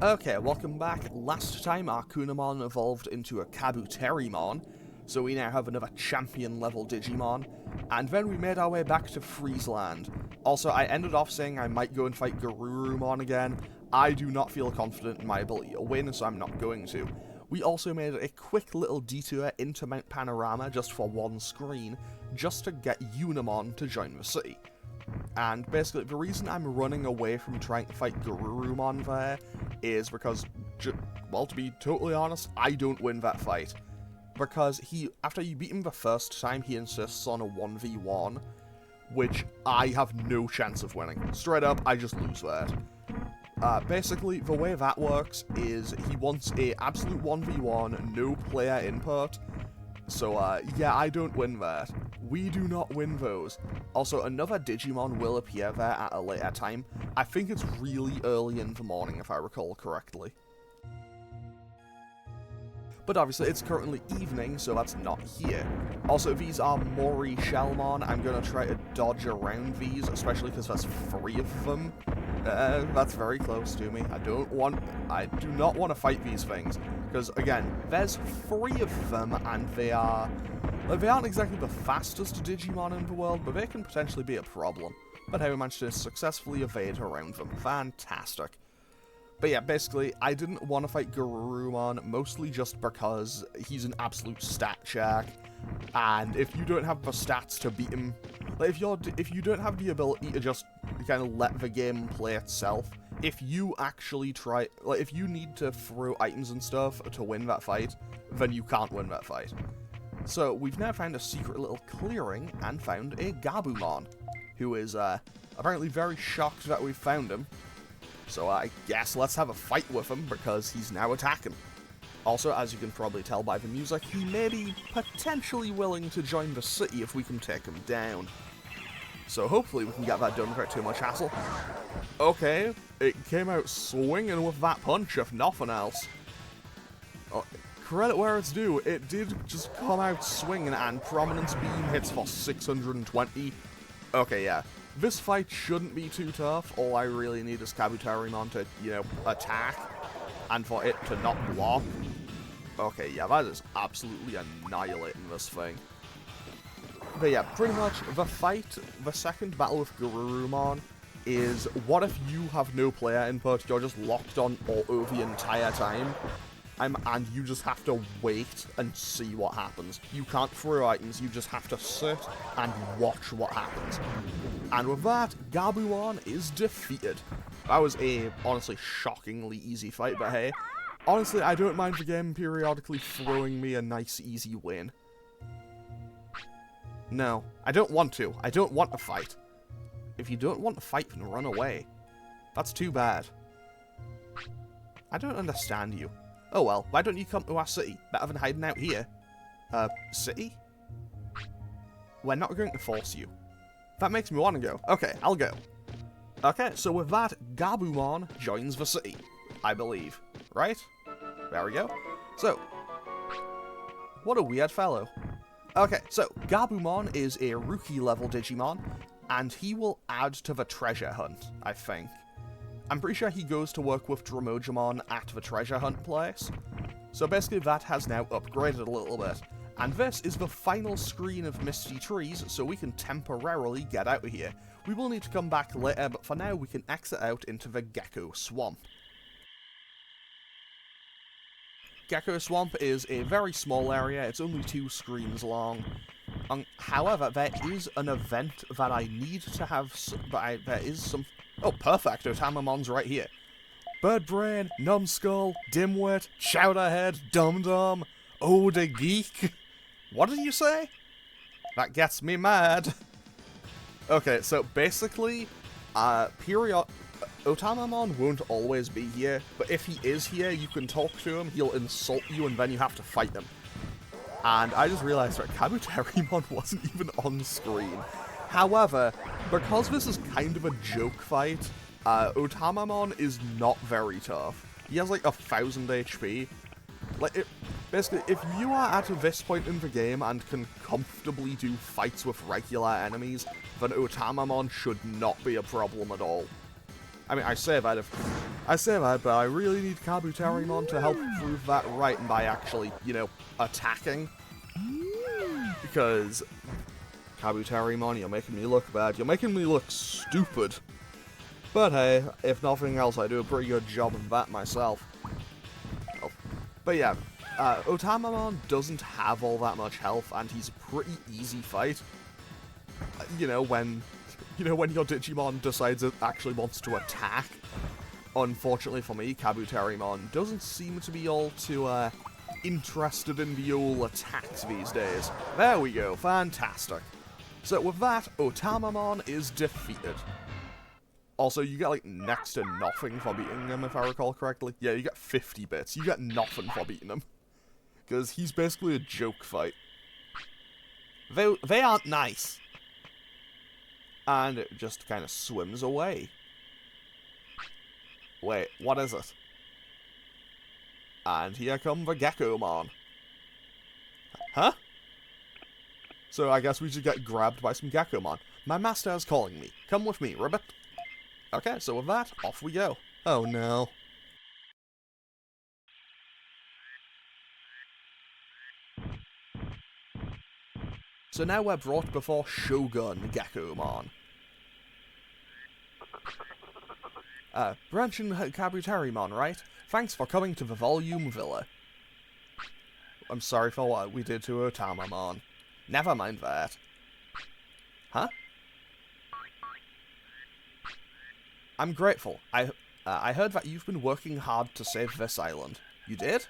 Okay, welcome back. Last time our Kunamon evolved into a Kabuterimon, so we now have another champion level Digimon, and then we made our way back to Friesland. Also, I ended off saying I might go and fight Garurumon again. I do not feel confident in my ability to win, so I'm not going to. We also made a quick little detour into Mount Panorama just for one screen, just to get Unimon to join the city. And basically, the reason I'm running away from trying to fight Garurumon there is because, well, to be totally honest, I don't win that fight. Because after you beat him the first time, he insists on a 1v1, which I have no chance of winning. Straight up, I just lose that. Basically, the way that works is he wants a absolute 1v1, no player input. So, yeah, I don't win that. We do not win those. Also, another Digimon will appear there at a later time. I think it's really early in the morning, if I recall correctly. But obviously, it's currently evening, so that's not here. Also, these are Mori Shellmon. I'm going to try to dodge around these, especially because there's 3 of them. That's very close to me. I do not want to fight these things. Because, again, there's 3 of them, and they aren't exactly the fastest Digimon in the world, but they can potentially be a problem. But hey, we managed to successfully evade around them. Fantastic. But yeah, basically, I didn't want to fight Garurumon, mostly just because he's an absolute stat check, and if you don't have the stats to beat him, like if you don't have the ability to just kind of let the game play itself, if you actually try, like if you need to throw items and stuff to win that fight, then you can't win that fight. So we've now found a secret little clearing and found a Gabumon, who is apparently very shocked that we've found him. So I guess let's have a fight with him, because he's now attacking. Also, as you can probably tell by the music, he may be potentially willing to join the city if we can take him down. So hopefully we can get that done without too much hassle. Okay, it came out swinging with that punch, if nothing else. Oh, credit where it's due, it did just come out swinging, and Prominence Beam hits for 620. Okay, yeah. This fight shouldn't be too tough. All I really need is Kabuterimon to, attack, and for it to not block. Okay, yeah, that is absolutely annihilating this thing. But yeah, pretty much the fight, the second battle with Garurumon, is what if you have no player input, you're just locked on auto the entire time, and you just have to wait and see what happens. You can't throw items, you just have to sit and watch what happens. And with that, Gabumon is defeated. That was a, honestly, shockingly easy fight, but hey, honestly, I don't mind the game periodically throwing me a nice, easy win. No, I don't want to. I don't want to fight. If you don't want to fight, then run away. That's too bad. I don't understand you. Oh well, why don't you come to our city? Better than hiding out here. City? We're not going to force you. That makes me want to go. Okay, I'll go. Okay, so with that, Gabumon joins the city, I believe. Right? There we go. So, what a weird fellow. Okay, so Gabumon is a rookie-level Digimon, and he will add to the treasure hunt, I think. I'm pretty sure he goes to work with Dromojimon at the treasure hunt place. So basically that has now upgraded a little bit. And this is the final screen of Misty Trees, so we can temporarily get out of here. We will need to come back later, but for now we can exit out into the Gecko Swamp. Gecko Swamp is a very small area, it's only 2 screens long. However, there is an event that I need to have, there is some... Oh, perfect, Otamamon's right here. Birdbrain, Numbskull, Dimwit, Chowderhead, Dum-Dum, Oh the Geek. What did you say? That gets me mad. Okay, so basically, Otamamon won't always be here, but if he is here, you can talk to him, he'll insult you, and then you have to fight him. And I just realized that Kabuterimon wasn't even on screen. However, because this is kind of a joke fight, Otamamon is not very tough. He has like 1000 HP. Like, basically, if you are at this point in the game and can comfortably do fights with regular enemies, then Otamamon should not be a problem at all. I mean, I say that, but I really need Kabuterimon to help prove that right by actually, you know, attacking. Because, Kabuterimon, you're making me look bad. You're making me look stupid. But hey, if nothing else, I do a pretty good job of that myself. Oh. But yeah, Otamamon doesn't have all that much health, and he's a pretty easy fight. You know, when your Digimon decides it actually wants to attack. Unfortunately for me, Kabuterimon doesn't seem to be all too, interested in the old attacks these days. There we go, fantastic. So with that, Otamamon is defeated. Also, you get, like, next to nothing for beating him, if I recall correctly. Yeah, you get 50 bits. You get nothing for beating him. Because he's basically a joke fight. They aren't nice. And it just kind of swims away. Wait, what is it? And here come the Geckomon. Huh? So I guess we should get grabbed by some Geckomon. My master is calling me. Come with me, Ribbit. Okay, so with that, off we go. Oh no. So now we're brought before Shogun Geckomon. Branch and Kabuterimon, right? Thanks for coming to the Volume Villa. I'm sorry for what we did to Otamamon. Never mind that. Huh? I'm grateful. I heard that you've been working hard to save this island. You did?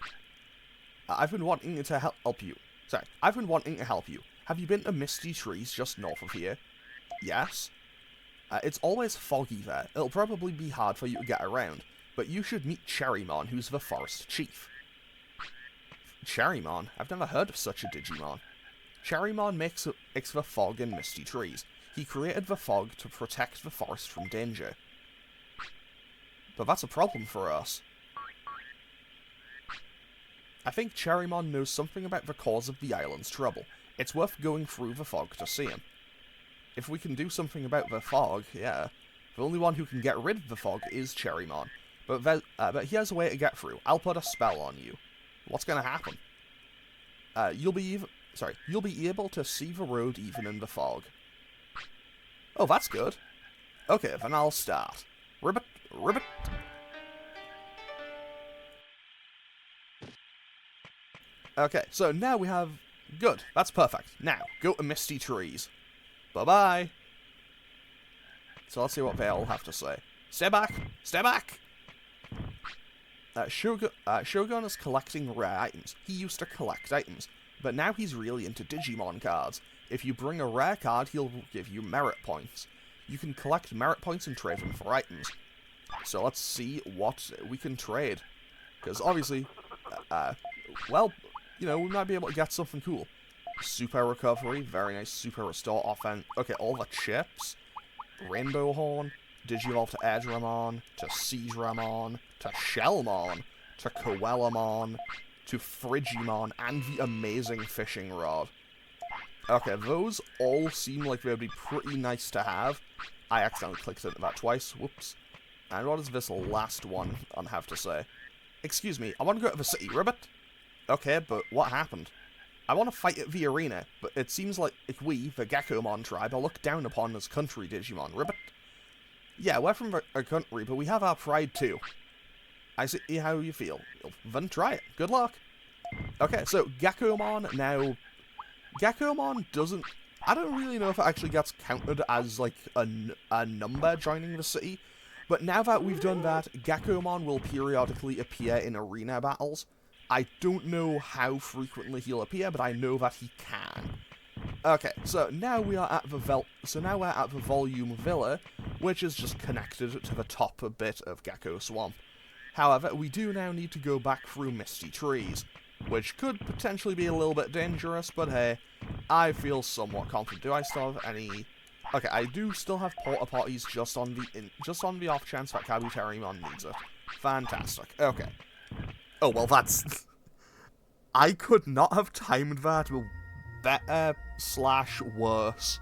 I've been wanting to help you. Sorry, I've been wanting to help you. Have you been to Misty Trees just north of here? Yes. It's always foggy there. It'll probably be hard for you to get around, but you should meet Cherrymon, who's the forest chief. Cherrymon? I've never heard of such a Digimon. Cherrymon makes the fog in Misty Trees. He created the fog to protect the forest from danger. But that's a problem for us. I think Cherrymon knows something about the cause of the island's trouble. It's worth going through the fog to see him. If we can do something about the fog, yeah. The only one who can get rid of the fog is Cherrymon. But he has a way to get through. I'll put a spell on you. What's gonna happen? You'll be able to see the road even in the fog. Oh, that's good. Okay, then I'll start. Ribbit, ribbit. Okay, so now we have... Good, that's perfect. Now, go to Misty Trees. Bye-bye. So let's see what they all have to say. Stay back! Stay back! Shogun is collecting rare items. He used to collect items, but now he's really into Digimon cards. If you bring a rare card, he'll give you merit points. You can collect merit points and trade them for items. So let's see what we can trade. Because obviously, well, you know, we might be able to get something cool. Super recovery, very nice. Super restore, offense. Okay, all the chips. Rainbow Horn. Digivolve to Edramon, to Seedramon, to Shellmon, to Coelamon, to Frigimon, and the amazing fishing rod. Okay, those all seem like they would be pretty nice to have. I accidentally clicked into that twice, whoops. And what does this last one have to say? Excuse me, I want to go to the city, Ribbit. Okay, but what happened? I want to fight at the arena, but it seems like we, the Geckomon tribe, are looked down upon as country Digimon, Ribbit. Yeah, we're from a country, but we have our pride too. I see how you feel. Then try it. Good luck. Okay, so Geckomon now... Geckomon doesn't... I don't really know if it actually gets counted as, like, a number joining the city. But now that we've done that, Geckomon will periodically appear in arena battles. I don't know how frequently he'll appear, but I know that he can. Okay, so now we are at the Volume Villa, which is just connected to the top a bit of Gecko Swamp. However, we do now need to go back through Misty Trees, which could potentially be a little bit dangerous, but hey, I feel somewhat confident. Do I still have any... Okay, I do still have porta potties just on the off chance that Kabuterimon needs it. Fantastic. Okay. Oh, well, that's... I could not have timed that better / worse.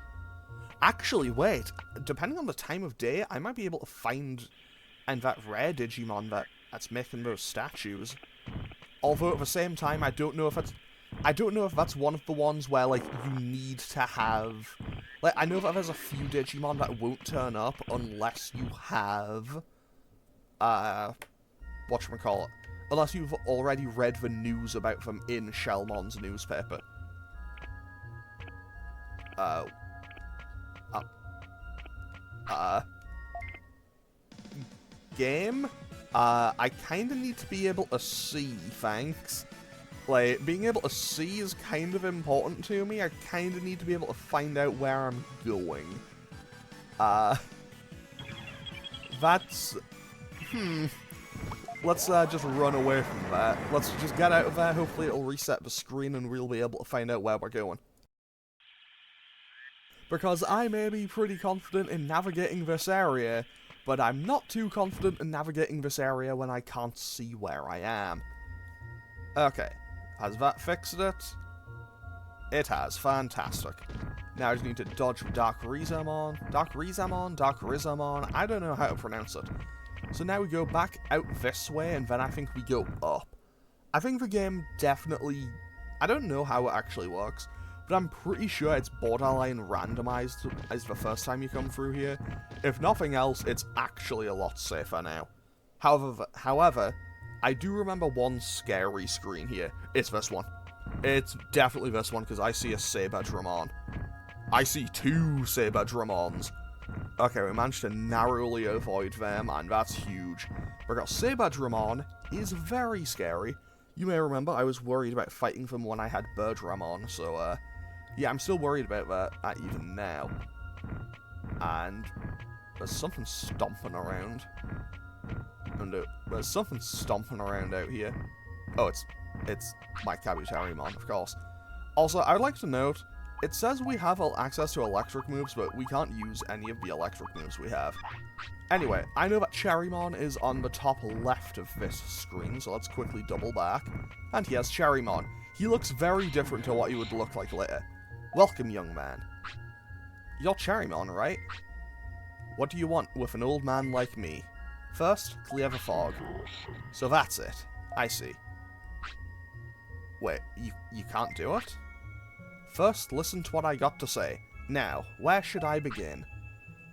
Actually, wait. Depending on the time of day, I might be able to find and that rare Digimon that's making those statues. Although at the same time, I don't know if that's one of the ones where, like, you need to have... Like, I know that there's a few Digimon that won't turn up unless you have... whatchamacallit. Unless you've already read the news about them in Shellmon's newspaper. Game? I kinda need to be able to see, thanks. Like, being able to see is kind of important to me. I kinda need to be able to find out where I'm going. That's... Let's just run away from that. Let's just get out of there. Hopefully it'll reset the screen and we'll be able to find out where we're going. Because I may be pretty confident in navigating this area, but I'm not too confident in navigating this area when I can't see where I am. Okay, has that fixed it? It has, fantastic. Now I just need to dodge Dark Rizamon, I don't know how to pronounce it. So now we go back out this way, and then I think we go up. I think the game definitely... I don't know how it actually works, but I'm pretty sure it's borderline randomized as the first time you come through here. If nothing else, it's actually a lot safer now. However, I do remember one scary screen here. It's this one. It's definitely this one, because I see a Saberdramon. I see two Saberdramons. Okay, we managed to narrowly avoid them, and that's huge. Because Saberdramon is very scary. You may remember I was worried about fighting them when I had Birdramon, so, yeah, I'm still worried about that even now. And there's something stomping around. And there's something stomping around out here. Oh, it's my Kabuterimon, of course. Also, I'd like to note, it says we have access to electric moves, but we can't use any of the electric moves we have. Anyway, I know that Cherrymon is on the top left of this screen, so let's quickly double back. And here's Cherrymon. He looks very different to what he would look like later. Welcome, young man. You're Cherrymon, right? What do you want with an old man like me? First, clear the fog. So that's it. I see. Wait, you can't do it? First, listen to what I got to say. Now, where should I begin?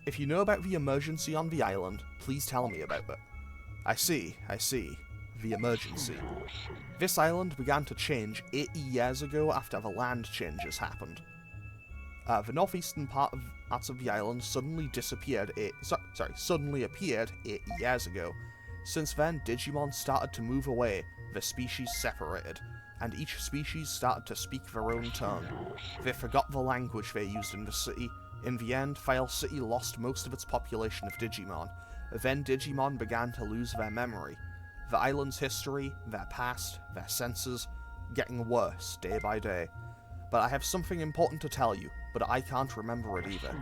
If you know about the emergency on the island, please tell me about it. I see. The emergency. This island began to change 80 years ago after the land changes happened. The northeastern parts of the island suddenly appeared 80 years ago. Since then, Digimon started to move away, the species separated, and each species started to speak their own tongue. They forgot the language they used in the city. In the end, File City lost most of its population of Digimon. Then Digimon began to lose their memory. The island's history, their past, their senses, getting worse day by day. But I have something important to tell you, but I can't remember it either.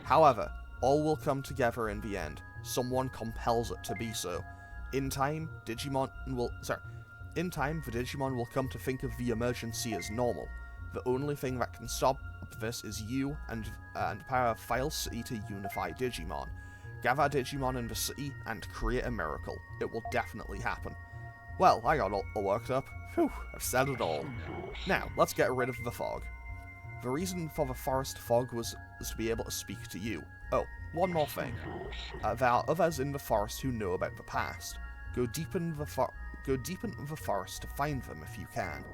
However, all will come together in the end. Someone compels it to be so. In time, the Digimon will come to think of the emergency as normal. The only thing that can stop this is you and power File City to unify Digimon. Gather Digimon in the city and create a miracle. It will definitely happen. Well, I got all worked up. Phew, I've said it all. Now, let's get rid of the fog. The reason for the forest fog was to be able to speak to you. Oh, one more thing. There are others in the forest who know about the past. Go deep into the forest to find them if you can.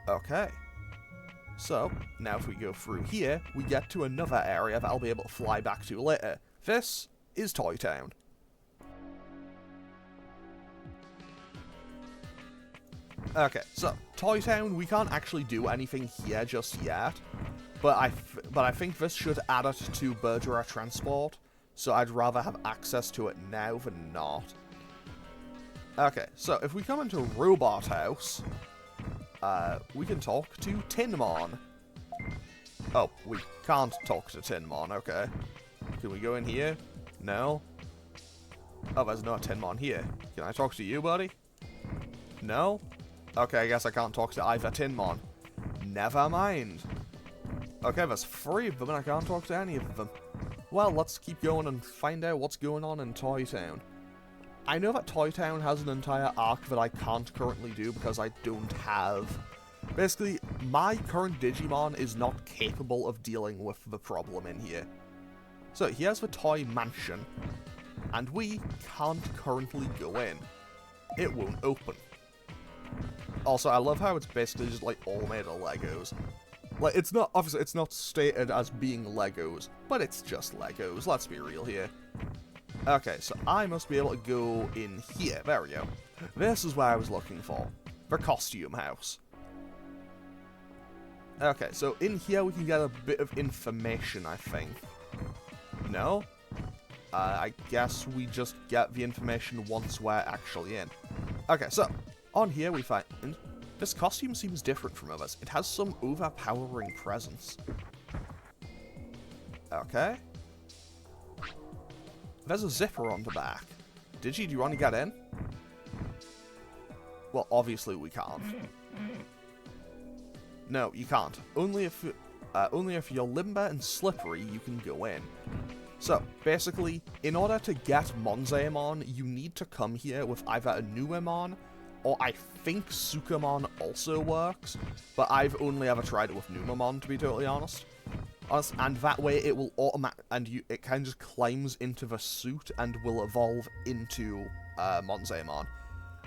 Okay. So, now if we go through here, we get to another area that I'll be able to fly back to later. This is Toy Town. Okay, so, Toy Town, we can't actually do anything here just yet, but I think this should add it to Bergera Transport, so I'd rather have access to it now than not. Okay, so if we come into Robot House, we can talk to Tinmon. Oh, we can't talk to Tinmon, okay. Can we go in here? No? Oh, there's no Tinmon here. Can I talk to you, buddy? No? Okay, I guess I can't talk to either Tinmon. Never mind. Okay, there's 3 of them and I can't talk to any of them. well, let's keep going and find out what's going on in Toy Town. I know that Toy Town has an entire arc that I can't currently do because I don't have... Basically, my current Digimon is not capable of dealing with the problem in here. So here's the Toy Mansion, and we can't currently go in. It won't open. Also, I love how it's basically just like all made of Legos. Like, it's not, obviously, it's not stated as being Legos, but it's just Legos, let's be real here. Okay, so I must be able to go in here, there we go. This is where I was looking for, the costume house. Okay, so in here we can get a bit of information, I think. No? I guess we just get the information once we're actually in. Okay, so, on here we find... This costume seems different from others. It has some overpowering presence. Okay. There's a zipper on the back. Digi, do you want to get in? Well, obviously we can't. No, you can't. Only if you're limber and slippery, you can go in. So, basically, in order to get Monzaemon, you need to come here with either a Numemon, or I think Sukamon also works, but I've only ever tried it with Numemon, to be totally honest. And that way it will it kind of just climbs into the suit and will evolve into Monzaemon.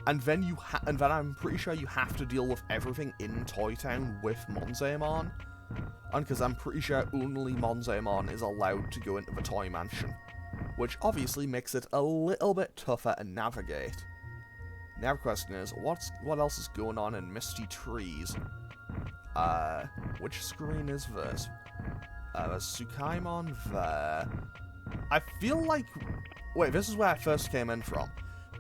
And then I'm pretty sure you have to deal with everything in Toy Town with Monzaemon. And because I'm pretty sure only Monzaemon is allowed to go into the Toy Mansion. Which obviously makes it a little bit tougher to navigate. Now the question is, what else is going on in Misty Trees? Which screen is this? There's Tsukaimon there. I feel like... Wait, this is where I first came in from.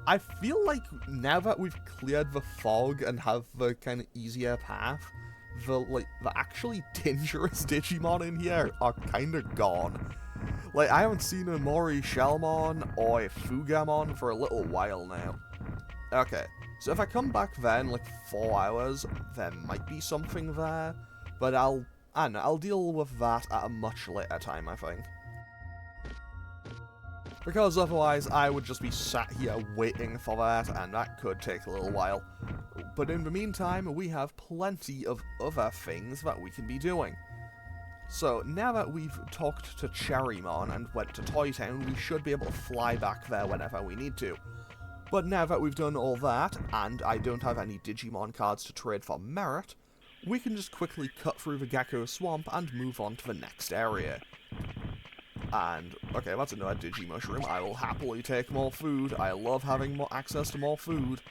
I feel like now that we've cleared the fog and have the kind of easier path, the actually dangerous Digimon in here are kind of gone. Like, I haven't seen a Mori Shellmon or a Fugamon for a little while now. Okay, so if I come back there in like 4 hours, there might be something there, but I don't know, I'll deal with that at a much later time, I think. Because otherwise I would just be sat here waiting for that, and that could take a little while. But in the meantime, we have plenty of other things that we can be doing. So, now that we've talked to Cherrymon and went to Toy Town, we should be able to fly back there whenever we need to. But now that we've done all that, and I don't have any Digimon cards to trade for merit, we can just quickly cut through the Gecko Swamp and move on to the next area. And, okay, that's another Digimushroom. I will happily take more food. I love having more access to more food.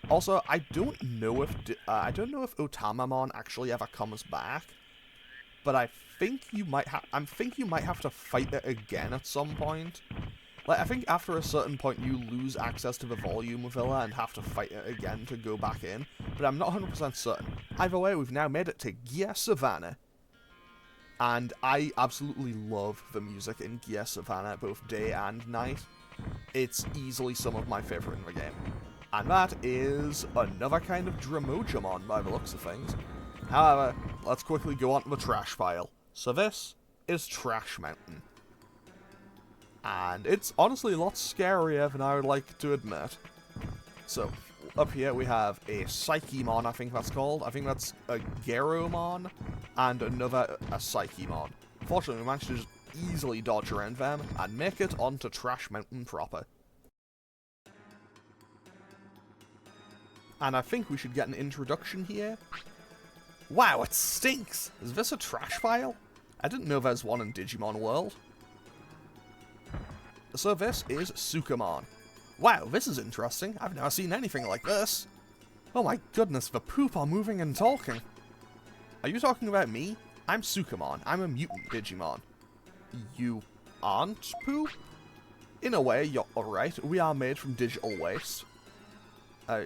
Also, I don't know if Otamamon actually ever comes back, but I think you might have to fight it again at some point. Like, I think after a certain point you lose access to the Volume Villa and have to fight it again to go back in, but I'm not 100% certain. Either way, we've now made it to Gear Savannah. And I absolutely love the music in Gear Savannah, both day and night. It's easily some of my favourite in the game. And that is another kind of Dramojamon by the looks of things. However, let's quickly go on to the trash pile. So this is Trash Mountain. And it's honestly a lot scarier than I would like to admit. So, up here we have a Psychemon, I think that's called. I think that's a Garomon, and another a Psychemon. Fortunately, we managed to just easily dodge around them and make it onto Trash Mountain proper. And I think we should get an introduction here. Wow, it stinks! Is this a trash pile? I didn't know there's one in Digimon World. So this is Sukamon. Wow, this is interesting. I've never seen anything like this. Oh my goodness, the poop are moving and talking. Are you talking about me? I'm Sukamon. I'm a mutant Digimon. You aren't poop? In a way, you're alright. We are made from digital waste.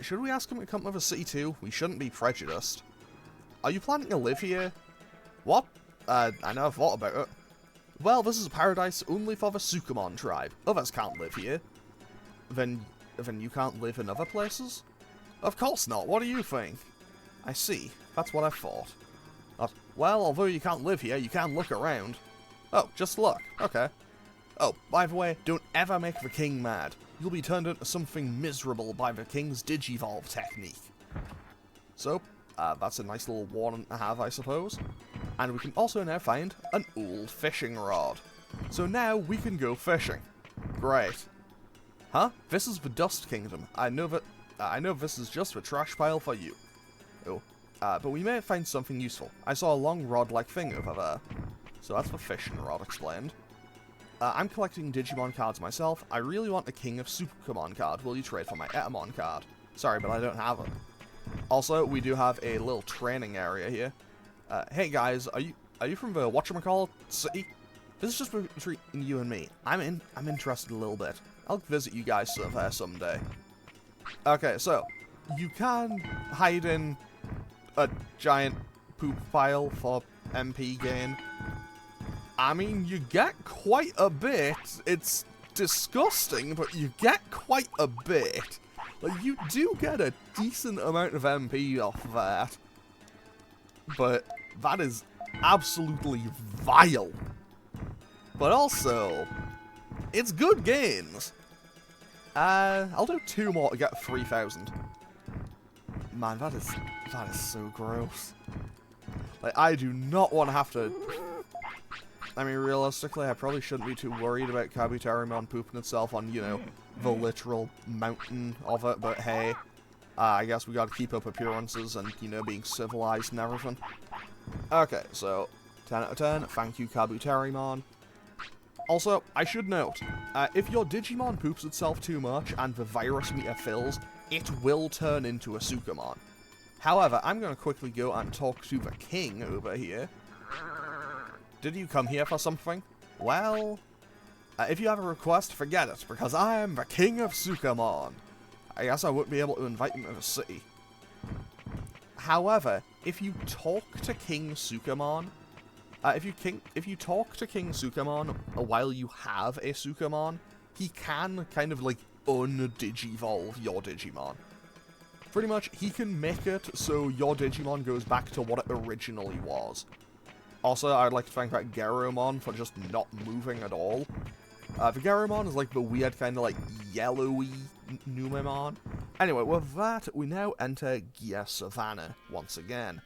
Should we ask him to come to the city too? We shouldn't be prejudiced. Are you planning to live here? What? I never thought about it. Well, this is a paradise only for the Sukamon tribe. Others can't live here. Then you can't live in other places? Of course not. What do you think? I see. That's what I thought. Well, although you can't live here, you can look around. Oh, just look. Okay. Oh, by the way, don't ever make the king mad. You'll be turned into something miserable by the king's Digivolve technique. So, that's a nice little warning to have, I suppose. And we can also now find an old fishing rod. So now we can go fishing. Great. Huh? This is the Dust Kingdom. I know this is just a trash pile for you. Oh, but we may find something useful. I saw a long rod-like thing over there. So that's the fishing rod explained. I'm collecting Digimon cards myself. I really want a King of Supermon card. Will you trade for my Etamon card? Sorry, but I don't have it. Also, we do have a little training area here. Hey guys, are you from the whatchamacallit city? This is just between you and me. I'm interested a little bit. I'll visit you guys someday. Okay, so you can hide in a giant poop pile for MP gain. I mean, you get quite a bit. It's disgusting, but you get quite a bit. Like, you do get a decent amount of MP off that. But that is absolutely vile. But also, it's good gains. I'll do 2 more to get 3,000. Man, that is so gross. Like, I do not want to have to... I mean, realistically, I probably shouldn't be too worried about Kabuterimon pooping itself on, you know, the literal mountain of it, but hey, I guess we gotta keep up appearances and, you know, being civilized and everything. Okay, so, 10 out of 10, thank you, Kabuterimon. Also, I should note, if your Digimon poops itself too much and the virus meter fills, it will turn into a Sukamon. However, I'm gonna quickly go and talk to the king over here. Did you come here for something? Well, if you have a request, forget it, because I am the King of Sukamon. I guess I wouldn't be able to invite him to the city. However, if you talk to King Sukamon, if you talk to King Sukamon while you have a Sukamon, he can kind of like un-digivolve your Digimon. Pretty much, he can make it so your Digimon goes back to what it originally was. Also, I'd like to thank that Geromon for just not moving at all. The Geromon is like the weird kind of like yellowy Numemon. Anyway, with that, we now enter Gear Savannah once again.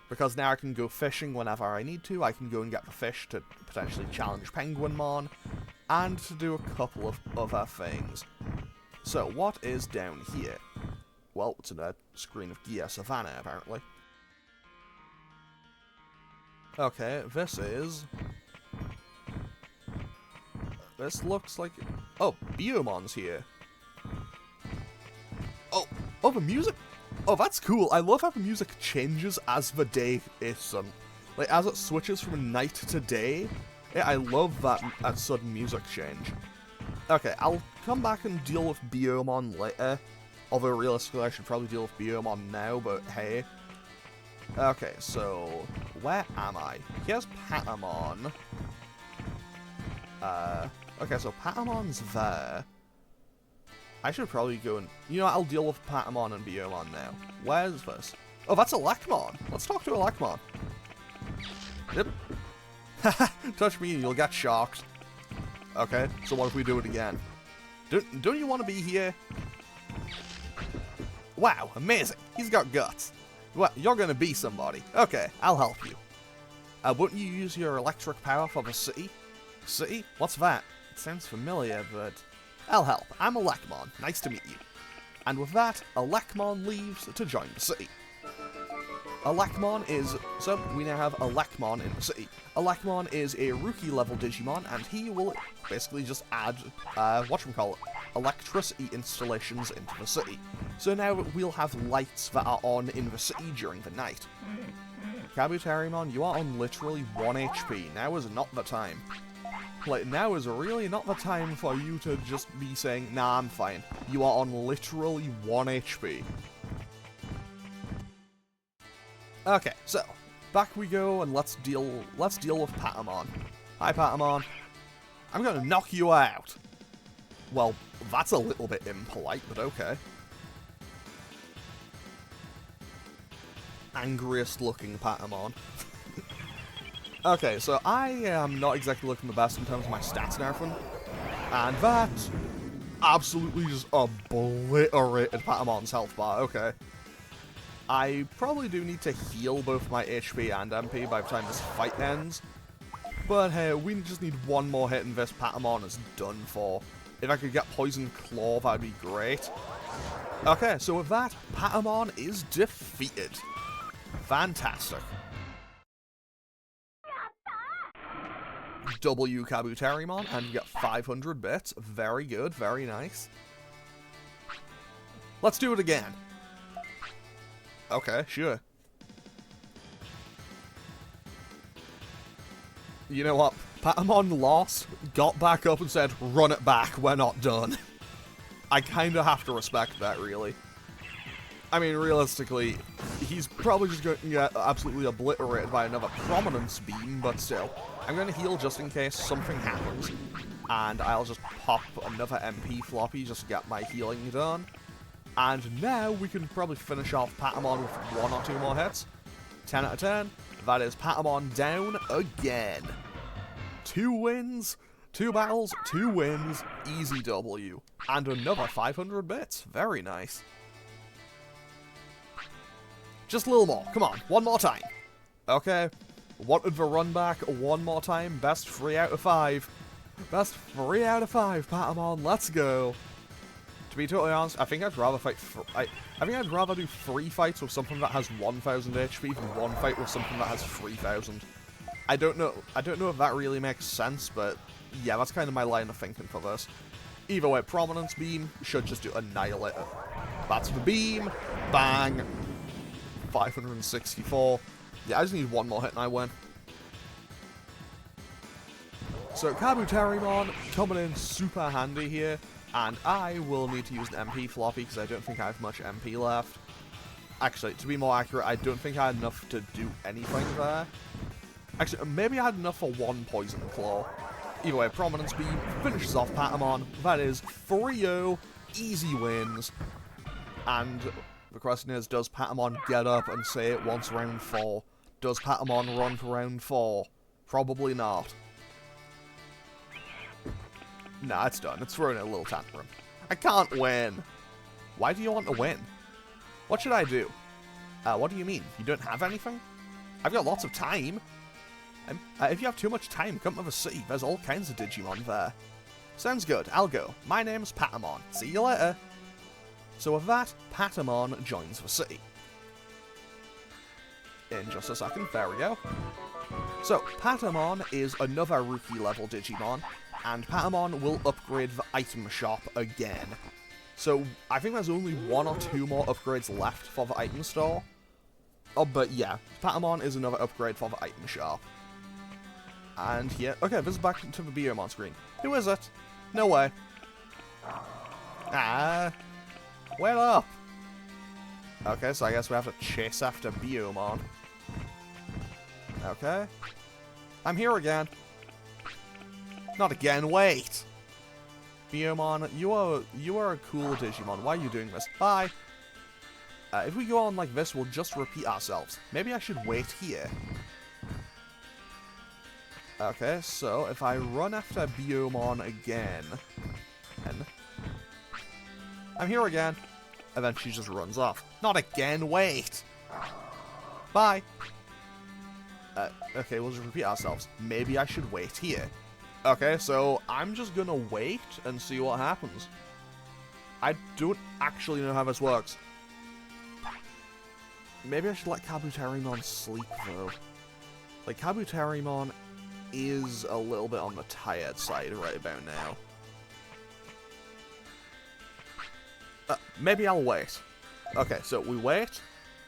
Because now I can go fishing whenever I need to. I can go and get the fish to potentially challenge Penguinmon, and to do a couple of other things. So, what is down here? Well, it's a screen of Gear Savannah, apparently. Okay, this looks like... Oh, Biomon's here. Oh, the music... Oh, that's cool. I love how the music changes as the day is, like, as it switches from night to day. Yeah, I love that sudden music change. Okay, I'll come back and deal with Biomon later. Although, realistically, I should probably deal with Biomon now, but hey. Okay, so... where am I? Here's Patamon. Okay, so Patamon's there. I should probably go and... You know what, I'll deal with Patamon and Biomon now. Where's this? Oh, that's Elecmon. Let's talk to Elecmon. Yep. Touch me and you'll get shocked. Okay, so what if we do it again? Don't you want to be here? Wow, amazing. He's got guts. Well, you're gonna be somebody. Okay, I'll help you. Wouldn't you use your electric power for the city? City? What's that? It sounds familiar, but... I'll help. I'm Elecmon. Nice to meet you. And with that, Elecmon leaves to join the city. Elecmon is... So, we now have Elecmon in the city. Elecmon is a rookie-level Digimon, and he will basically just add, electricity installations into the city. So now we'll have lights that are on in the city during the night. Kabuterimon, you are on literally 1 HP. Now is not the time. Like, now is really not the time for you to just be saying, nah, I'm fine. You are on literally 1 HP. Okay, so, back we go, and let's deal with Patamon. Hi, Patamon. I'm gonna knock you out. Well, that's a little bit impolite, but okay. Angriest looking Patamon. Okay, so I am not exactly looking the best in terms of my stats and everything. And that absolutely just obliterated Patamon's health bar. Okay. I probably do need to heal both my HP and MP by the time this fight ends. But hey, we just need one more hit and this Patamon is done for. If I could get Poison Claw, that'd be great. Okay, so with that, Patamon is defeated. Fantastic. W Kabuterimon, and you get 500 bits. Very good, very nice. Let's do it again. Okay, sure. You know what? Patamon lost, got back up and said, run it back, we're not done. I kinda have to respect that, really. I mean, realistically, he's probably just going to get absolutely obliterated by another Prominence Beam, but still. I'm going to heal just in case something happens, and I'll just pop another MP floppy just to get my healing done. And now we can probably finish off Patamon with 1 or 2 more hits. 10 out of 10. That is Patamon down again. 2 wins, 2 battles, 2 wins, easy W. And another 500 bits. Very nice. Just a little more. Come on, 1 more time. Okay. Wanted the run back 1 more time. Best 3 out of 5. Best 3 out of 5, Patamon. Let's go. To be totally honest, I think I'd rather fight. I think I'd rather do 3 fights with something that has 1,000 HP than 1 fight with something that has 3,000. I don't know if that really makes sense, but yeah, that's kind of my line of thinking for this. Either way, Prominence Beam should just do Annihilate it. That's the beam. Bang. 564. Yeah, I just need 1 more hit and I win. So Kabuterimon coming in super handy here, and I will need to use an MP floppy because I don't think I have much MP left. Actually, to be more accurate, I don't think I had enough to do anything there. Actually, maybe I had enough for 1 Poison Claw. Either way, Prominence Beam finishes off Patamon. That is 3-0, easy wins. And the question is, does Patamon get up and say it wants round 4? Does Patamon run for round 4? Probably not. Nah, it's done. It's throwing a little tantrum. I can't win. Why do you want to win? What should I do? What do you mean? You don't have anything? I've got lots of time. If you have too much time, come to the city. There's all kinds of Digimon there. Sounds good. I'll go. My name's Patamon. See you later. So with that, Patamon joins the city. In just a second. There we go. So, Patamon is another rookie-level Digimon, and Patamon will upgrade the item shop again. So, I think there's only 1 or 2 more upgrades left for the item store. Oh, but yeah, Patamon is another upgrade for the item shop. And yeah, okay, this is back to the Biyomon screen. Who is it? No way. Ah, wait up. Okay, so I guess we have to chase after Biyomon. Okay. I'm here again. Not again, wait! Biyomon, you are a cool Digimon. Why are you doing this? Bye! If we go on like this, we'll just repeat ourselves. Maybe I should wait here. Okay, so if I run after Biyomon again... And I'm here again. And then she just runs off. Not again, wait! Bye! Okay, we'll just repeat ourselves. Maybe I should wait here. Okay, so I'm just gonna wait and see what happens. I don't actually know how this works. Maybe I should let Kabuterimon sleep, though. Like, Kabuterimon is a little bit on the tired side right about now. Maybe I'll wait. Okay, so we wait.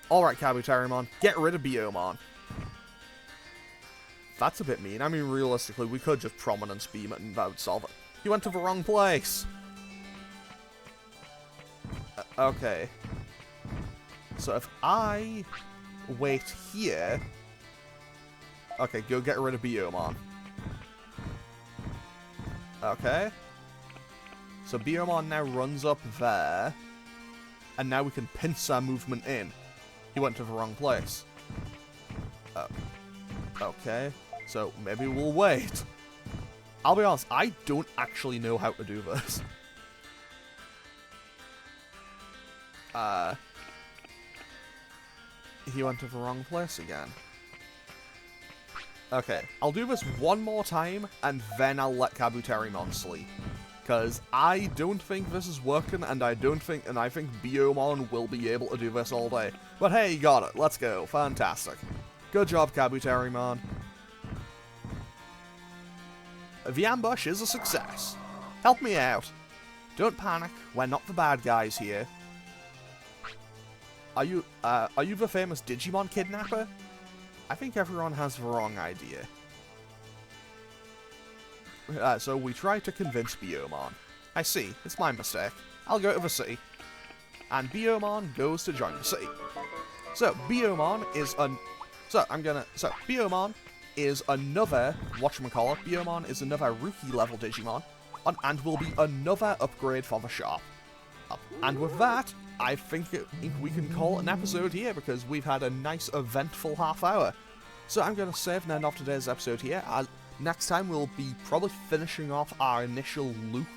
Alright, Kabuterimon, get rid of Biyomon. That's a bit mean. I mean, realistically, we could just Prominence Beam it and that would solve it. You went to the wrong place! Okay. So if I wait here... Okay, go get rid of Biyomon. Okay. So Biyomon now runs up there. And now we can pinch our movement in. He went to the wrong place. Okay. So maybe we'll wait. I'll be honest, I don't actually know how to do this. He went to the wrong place again. Okay, I'll do this one more time, and then I'll let Kabuterimon sleep. Because I don't think this is working, and I think Biomon will be able to do this all day. But hey, you got it. Let's go. Fantastic. Good job, Kabuterimon. The ambush is a success. Help me out. Don't panic. We're not the bad guys here. Are you the famous Digimon kidnapper? I think everyone has the wrong idea. So we try to convince Biomon. I see. It's my mistake. I'll go to the city. And Biomon goes to join the city. So Biomon is Biomon is another Biomon is another rookie level Digimon, and will be another upgrade for the shop. And with that, I think we can call it an episode here, because we've had a nice eventful half hour. So I'm going to save and end off today's episode here. Next time we'll be probably finishing off our initial loop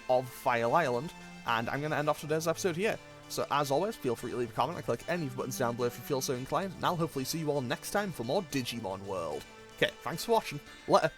of Fire Island, and I'm going to end off today's episode here. So as always, feel free to leave a comment and click any of the buttons down below if you feel so inclined, and I'll hopefully see you all next time for more Digimon World. Okay, thanks for watching. Later.